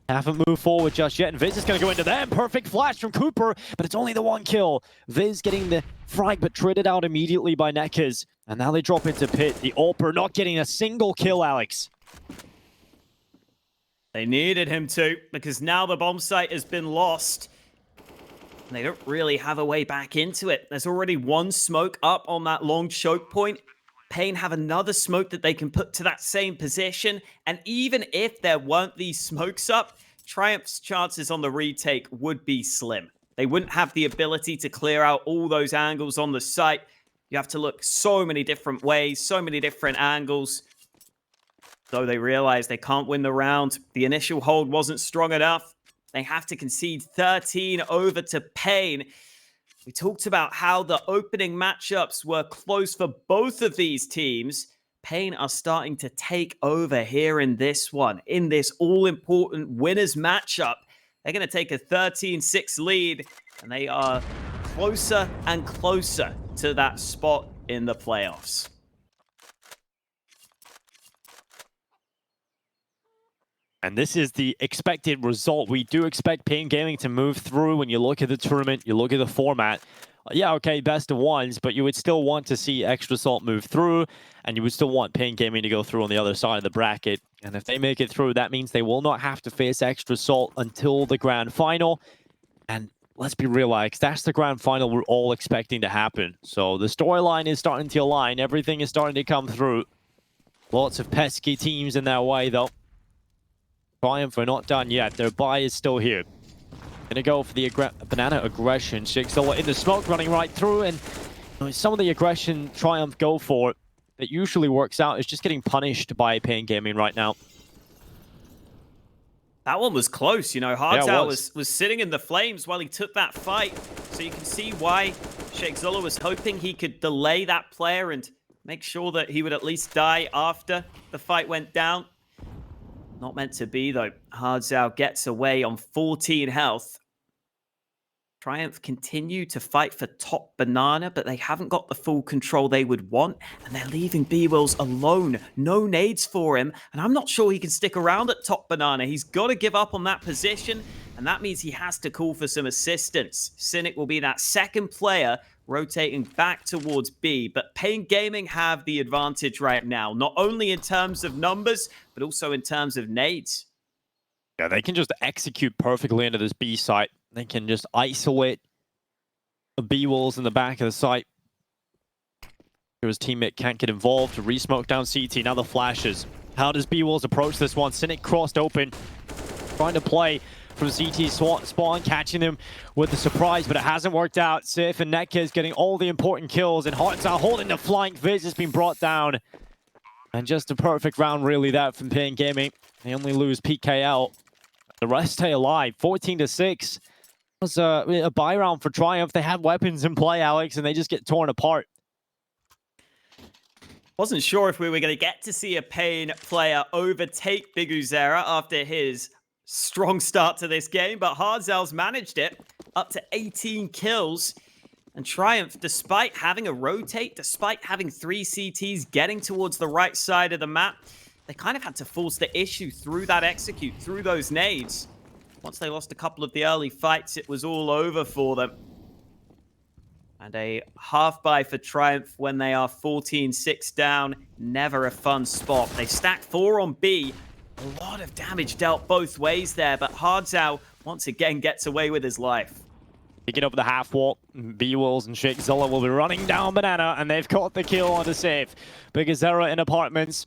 Haven't moved forward just yet. And Viz is going to go into them. Perfect flash from Cooper, but it's only the 1 kill. Viz getting the frag, but traded out immediately by Nekkers. And now they drop into pit. The AWPer not getting a single kill, Alex. They needed him to, because now the bomb site has been lost. And they don't really have a way back into it. There's already 1 smoke up on that long choke point. Pain have another smoke that they can put to that same position. And even if there weren't these smokes up, Triumph's chances on the retake would be slim. They wouldn't have the ability to clear out all those angles on the site. You have to look so many different ways, so many different angles. Though they realize they can't win the round, the initial hold wasn't strong enough. They have to concede 13 over to Pain. We talked about how the opening matchups were close for both of these teams. Pain are starting to take over here in this one, in this all-important winners matchup. They're going to take a 13-6 lead, and they are closer and closer to that spot in the playoffs. And this is the expected result. We do expect Pain Gaming to move through. When you look at the tournament, you look at the format. Yeah, okay, best of ones, but you would still want to see Extra Salt move through, and you would still want Pain Gaming to go through on the other side of the bracket. And if they make it through, that means they will not have to face Extra Salt until the grand final. And let's be real, Alex, that's the grand final we're all expecting to happen. So the storyline is starting to align. Everything is starting to come through. Lots of pesky teams in their way, though. Triumph are not done yet. Their buy is still here. Gonna go for the banana aggression. Shigzilla in the smoke, running right through, and some of the aggression Triumph go for that usually works out is just getting punished by Pain Gaming right now. That one was close, you know. Hardzal was sitting in the flames while he took that fight. So you can see why Shigzilla was hoping he could delay that player and make sure that he would at least die after the fight went down. Not meant to be, though. Hardzal gets away on 14 health. Triumph continue to fight for top banana, but they haven't got the full control they would want, and they're leaving B-Wills alone. No nades for him, and I'm not sure he can stick around at top banana. He's got to give up on that position, and that means he has to call for some assistance. Cynic will be that second player rotating back towards B, but Pain Gaming have the advantage right now, not only in terms of numbers, but also in terms of nades. Yeah, they can just execute perfectly into this B site. They can just isolate the B walls in the back of the site. His teammate can't get involved to re-smoke down CT. Now the flashes. How does B walls approach this one? Cynic crossed open, trying to play from CT spawn, catching them with the surprise, but it hasn't worked out. Sif and Nekkers getting all the important kills, and Hardzal holding the flank. Viz has been brought down. And just a perfect round, really, that from Pain Gaming. They only lose PKL. The rest stay alive. 14-6. It was a buy round for Triumph. They had weapons in play, Alex, and they just get torn apart. Wasn't sure if we were going to get to see a Pain player overtake Big Uzera after his strong start to this game, but Hardzell's managed it up to 18 kills. And Triumph, despite having a rotate, despite having 3 CTs getting towards the right side of the map, they kind of had to force the issue through that execute, through those nades. Once they lost a couple of the early fights, it was all over for them. And a half-buy for Triumph when they are 14-6 down. Never a fun spot. They stack 4 on B. A lot of damage dealt both ways there, but Hardzell once again gets away with his life. Picking up the half wall, B-Wolves and Shakezilla will be running down Banana, and they've caught the kill on the save. Big Uzera in apartments.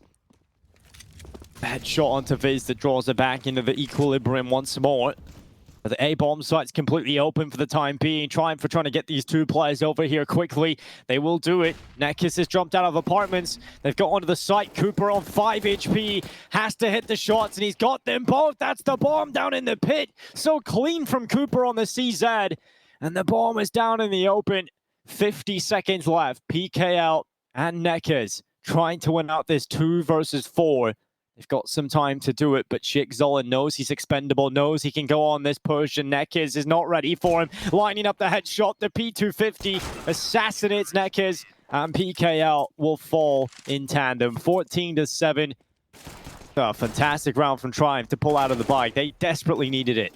Bad shot onto Viz that draws it back into the equilibrium once more. But the A-bomb site's completely open for the time being. Triumph for trying to get these 2 players over here quickly. They will do it. Nekis has jumped out of apartments. They've got onto the site. Cooper on 5 HP. Has to hit the shots, and he's got them both. That's the bomb down in the pit. So clean from Cooper on the CZ. And the bomb is down in the open. 50 seconds left. PKL and Nekis trying to win out this 2 versus 4. They've got some time to do it, but Shakezilla knows he's expendable, knows he can go on this push, and Nekis is not ready for him. Lining up the headshot, the P250 assassinates Nekis, and PKL will fall in tandem. 14-7. A fantastic round from Triumph to pull out of the bike. They desperately needed it.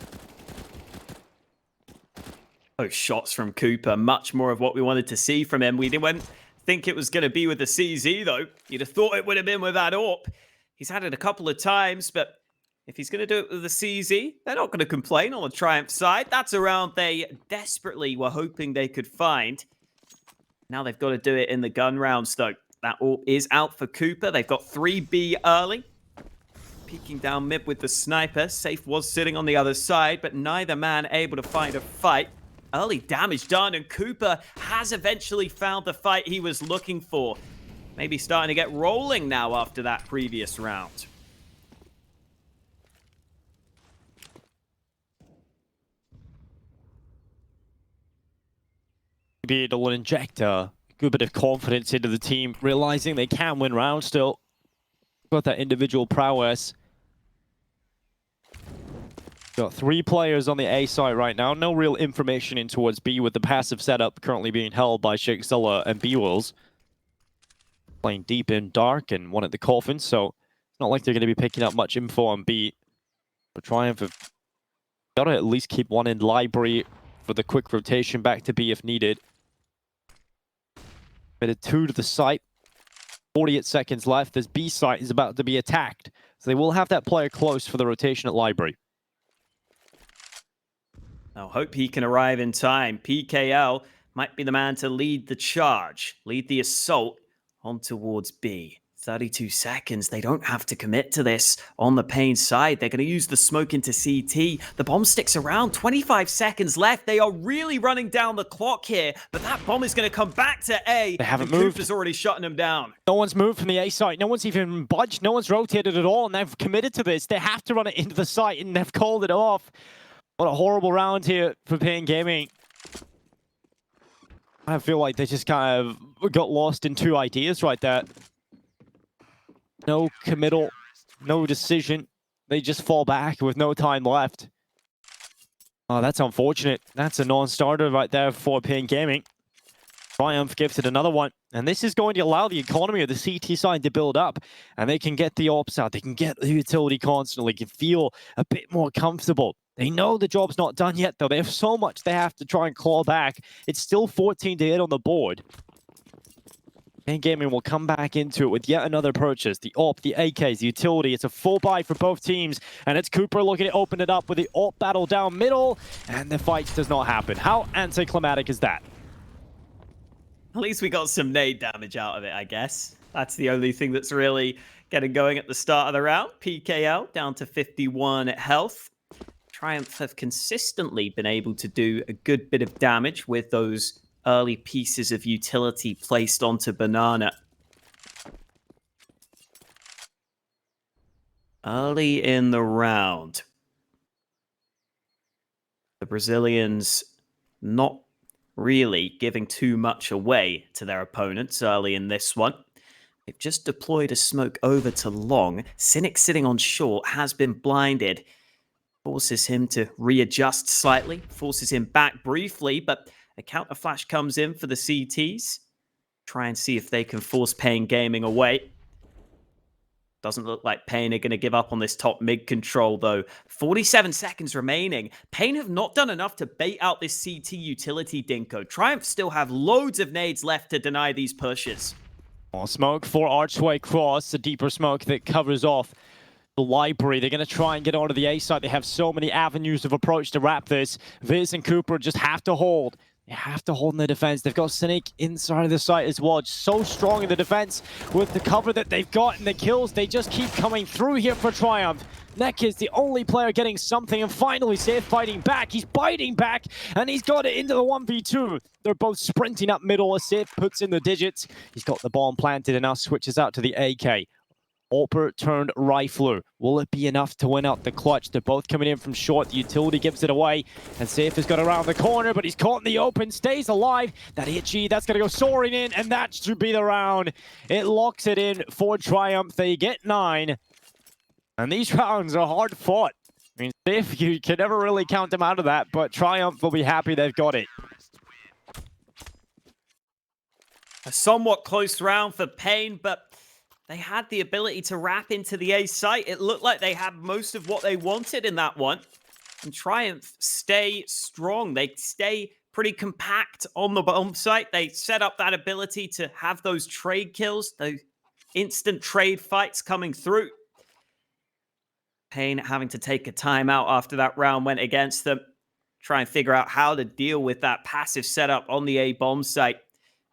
Those shots from Cooper, much more of what we wanted to see from him. We didn't think it was going to be with the CZ, though. You'd have thought it would have been with that AWP. He's had it a couple of times, but if he's going to do it with the CZ, they're not going to complain on the Triumph side. That's a round they desperately were hoping they could find. Now they've got to do it in the gun rounds, though. That AWP is out for Cooper. They've got 3B early. Peeking down mid with the sniper. Safe was sitting on the other side, but neither man able to find a fight. Early damage done, and Cooper has eventually found the fight he was looking for. Maybe starting to get rolling now after that previous round. Maybe it'll inject a good bit of confidence into the team, realizing they can win rounds still. Got that individual prowess. Got 3 players on the A side right now. No real information in towards B, with the passive setup currently being held by Shakezilla and B-Wolves. Playing deep in dark and one at the coffin, so it's not like they're going to be picking up much info on B. But Triumph have got to at least keep one in library for the quick rotation back to B if needed. Committed 2 to the site. 48 seconds left. This B site is about to be attacked, so they will have that player close for the rotation at library. I hope he can arrive in time. PKL might be the man to lead the charge, lead the assault on towards B. 32 seconds. They don't have to commit to this on the Pain side. They're going to use the smoke into CT. The bomb sticks around. 25 seconds left. They are really running down the clock here, but that bomb is going to come back to A. They haven't moved. Cooper's already shutting them down. No one's moved from the A site. No one's even budged. No one's rotated at all, and they've committed to this. They have to run it into the site, and they've called it off. What a horrible round here for Pain Gaming. I feel like they just kind of got lost in 2 ideas right there. No committal, no decision. They just fall back with no time left. Oh, that's unfortunate. That's a non-starter right there for Pain Gaming. Triumph gifted another one. And this is going to allow the economy of the CT side to build up. And they can get the ops out. They can get the utility constantly. Can feel a bit more comfortable. They know the job's not done yet, though. They have so much they have to try and claw back. It's still 14 to hit on the board. Pain Gaming will come back into it with yet another purchase. The AWP, the AKs, the utility. It's a full buy for both teams. And it's Cooper looking to open it up with the AWP battle down middle. And the fight does not happen. How anticlimactic is that? At least we got some nade damage out of it, I guess. That's the only thing that's really getting going at the start of the round. PKL down to 51 health. Triumph have consistently been able to do a good bit of damage with those early pieces of utility placed onto Banana. Early in the round, the Brazilians not really giving too much away to their opponents early in this one. They've just deployed a smoke over to long. Cynic sitting on short has been blinded. Forces him to readjust slightly, forces him back briefly, but a counter flash comes in for the CTs. Try and see if they can force Pain Gaming away. Doesn't look like Pain are going to give up on this top mid control, though. 47 seconds remaining. Pain have not done enough to bait out this CT utility, Dinko. Triumph still have loads of nades left to deny these pushes. More smoke for Archway Cross, a deeper smoke that covers off the library. They're going to try and get onto the A side. They have so many avenues of approach to wrap this. Viz and Cooper just have to hold. They have to hold in the defense. They've got Cynic inside of the site as well. Just so strong in the defense with the cover that they've got and the kills. They just keep coming through here for Triumph. Neck is the only player getting something, and finally Safe fighting back. He's biting back, and he's got it into the 1v2. They're both sprinting up middle as Safe puts in the digits. He's got the bomb planted and now switches out to the AK. Alper turned Rifler. Will it be enough to win out the clutch? They're both coming in from short. The utility gives it away. And Safe has got around the corner, but he's caught in the open. Stays alive. That Itchy, that's going to go soaring in, and that should be the round. It locks it in for Triumph. They get 9. And these rounds are hard fought. I mean, Safe, you can never really count them out of that, but Triumph will be happy they've got it. A somewhat close round for Pain, but they had the ability to wrap into the A site. It looked like they had most of what they wanted in that one. And Triumph stay strong. They stay pretty compact on the bomb site. They set up that ability to have those trade kills, those instant trade fights coming through. Pain having to take a timeout after that round went against them. Try and figure out how to deal with that passive setup on the A bomb site.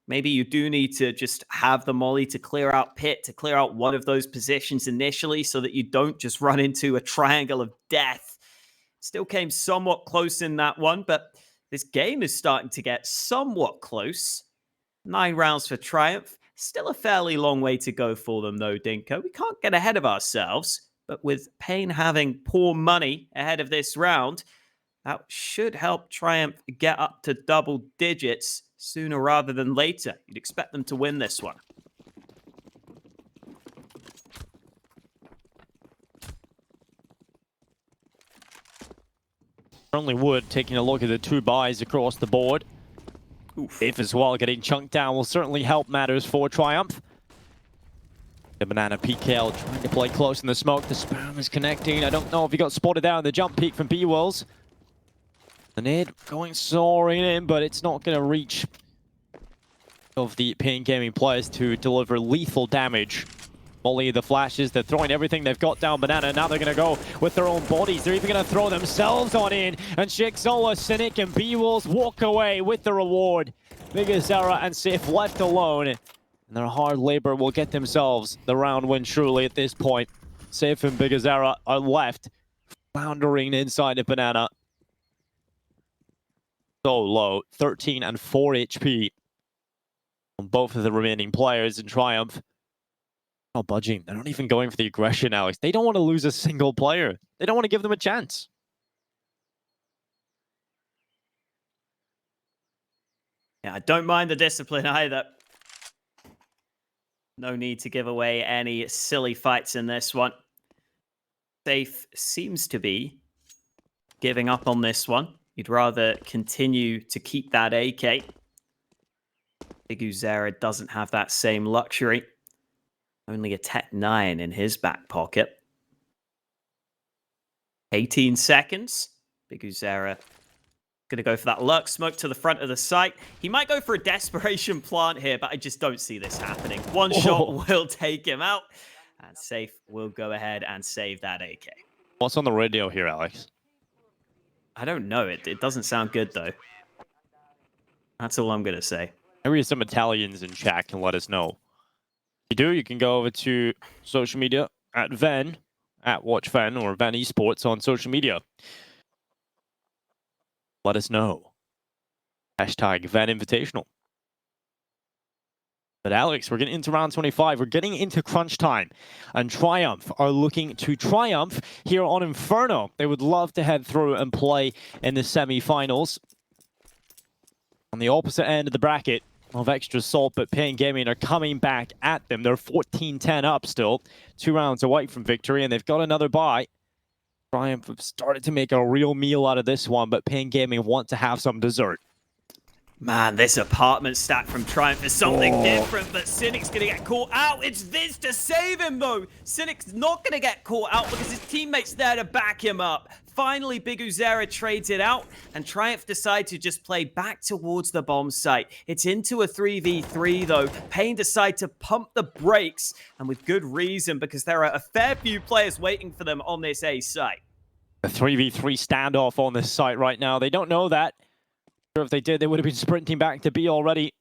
Maybe you do need to just have the molly to clear out pit, to clear out one of those positions initially so that you don't just run into a triangle of death. Still came somewhat close in that one, but this game is starting to get somewhat close. 9 rounds for Triumph. Still a fairly long way to go for them though, Dinko. We can't get ahead of ourselves, but with Pain having poor money ahead of this round, that should help Triumph get up to double digits sooner rather than later. You'd expect them to win this one. Certainly would, taking a look at the 2 buys across the board. If as well getting chunked down will certainly help matters for Triumph. The Banana PKL trying to play close in the smoke. The spam is connecting. I don't know if he got spotted there on the jump peak from B-Wills. The nade going soaring in, but it's not going to reach of the Pain Gaming players to deliver lethal damage. Molly the flashes, they're throwing everything they've got down Banana. Now they're going to go with their own bodies. They're even going to throw themselves on in. And Shikzola, Cynic, and B-Wolves walk away with the reward. Bigazera and Safe left alone. And their hard labor will get themselves the round win truly at this point. Safe and Bigazera are left floundering inside of Banana. So low, 13 and 4 HP on both of the remaining players in Triumph. Not budging. They're not even going for the aggression, Alex. They don't want to lose a single player. They don't want to give them a chance. Yeah, I don't mind the discipline either. No need to give away any silly fights in this one. Safe seems to be giving up on this one. You'd rather continue to keep that AK. Biguzera doesn't have that same luxury. Only a Tech 9 in his back pocket. 18 seconds. Biguzera going to go for that lurk smoke to the front of the site. He might go for a desperation plant here, but I just don't see this happening. One shot will take him out. And Safe will go ahead and save that AK. What's on the radio here, Alex? I don't know. It doesn't sound good, though. That's all I'm going to say. Maybe some Italians in chat can let us know. If you do, you can go over to social media at Venn, at WatchVenn, or Venn Esports on social media. Let us know. Hashtag Venn Invitational. But Alex, we're getting into round 25. We're getting into crunch time. And Triumph are looking to triumph here on Inferno. They would love to head through and play in the semi-finals. On the opposite end of the bracket, of Extra Salt, but Pain Gaming are coming back at them. They're 14-10 up still, 2 rounds away from victory, and they've got another bye. Triumph have started to make a real meal out of this one, but Pain Gaming want to have some dessert. Man, this apartment stack from Triumph is something different, but Cynic's going to get caught out. It's Viz to save him, though. Cynic's not going to get caught out because his teammate's there to back him up. Finally, Big Uzera trades it out, and Triumph decide to just play back towards the bomb site. It's into a 3v3, though. Pain decide to pump the brakes, and with good reason, because there are a fair few players waiting for them on this A site. A 3v3 standoff on this site right now. They don't know that. If they did, they would have been sprinting back to B already.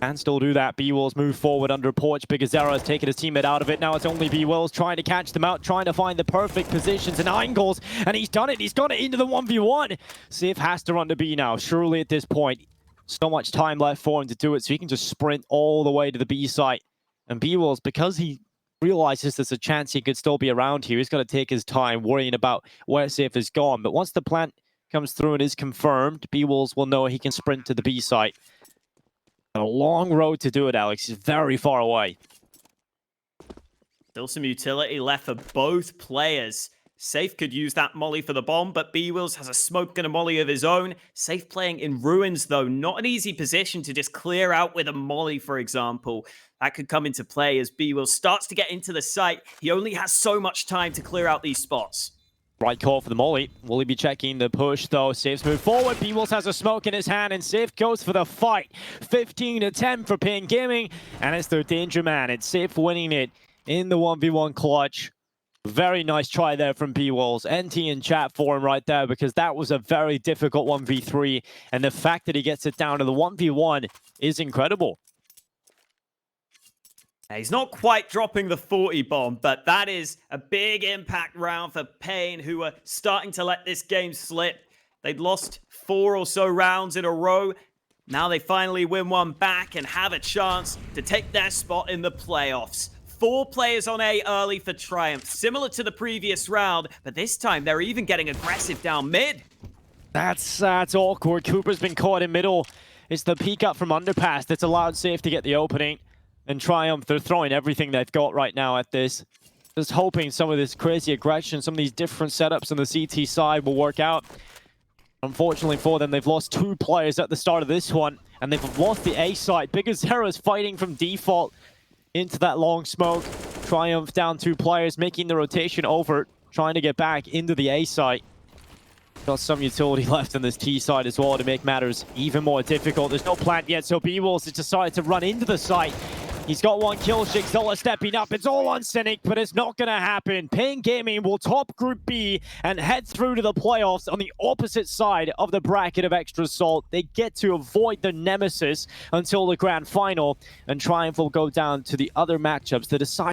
Can still do that. B-Wills move forward under Porch. Big Azera has taken his teammate out of it. Now it's only B-Wills trying to catch them out, trying to find the perfect positions and angles. And he's done it. He's got it into the 1v1. Sif has to run to B now. Surely at this point, so much time left for him to do it, so he can just sprint all the way to the B site. And B-Wills, because he realizes there's a chance he could still be around here, he's got to take his time worrying about where Sif is gone. But once the plant comes through and is confirmed, B-Wolves will know he can sprint to the B site. A long road to do it, Alex. He's very far away. Still some utility left for both players. Safe could use that molly for the bomb, but B-Wills has a smoke and a molly of his own. Safe playing in ruins, though. Not an easy position to just clear out with a molly, for example. That could come into play as B-Wills starts to get into the site. He only has so much time to clear out these spots. Right call for the molly. Will he be checking the push, though? Safe's move forward. B-Wills has a smoke in his hand, and Safe goes for the fight. 15-10 for Pain Gaming, and it's their danger man. It's Safe winning it in the 1v1 clutch. Very nice try there from B-Wills. NT in chat for him right there, because that was a very difficult 1v3, and the fact that he gets it down to the 1v1 is incredible. He's not quite dropping the 40 bomb, but that is a big impact round for Pain, who are starting to let this game slip. They'd lost 4 or so rounds in a row. Now they finally win one back and have a chance to take their spot in the playoffs. 4 players on A early for Triumph, similar to the previous round, but this time they're even getting aggressive down mid. That's awkward. Cooper's been caught in middle. It's the peek up from Underpass that's allowed Safe to get the opening. And Triumph, they're throwing everything they've got right now at this. Just hoping some of this crazy aggression, some of these different setups on the CT side will work out. Unfortunately for them, they've lost 2 players at the start of this one, and they've lost the A site. Big Azera's fighting from default into that long smoke. Triumph down 2 players, making the rotation over, trying to get back into the A site. Got some utility left on this T side as well to make matters even more difficult. There's no plant yet, so B-Wolves has decided to run into the site. He's got 1 kill. Shigzilla stepping up. It's all on Cynic, but it's not going to happen. Pain Gaming will top Group B and head through to the playoffs on the opposite side of the bracket of Extra Salt. They get to avoid the nemesis until the grand final, and Triumph will go down to the other matchups to decide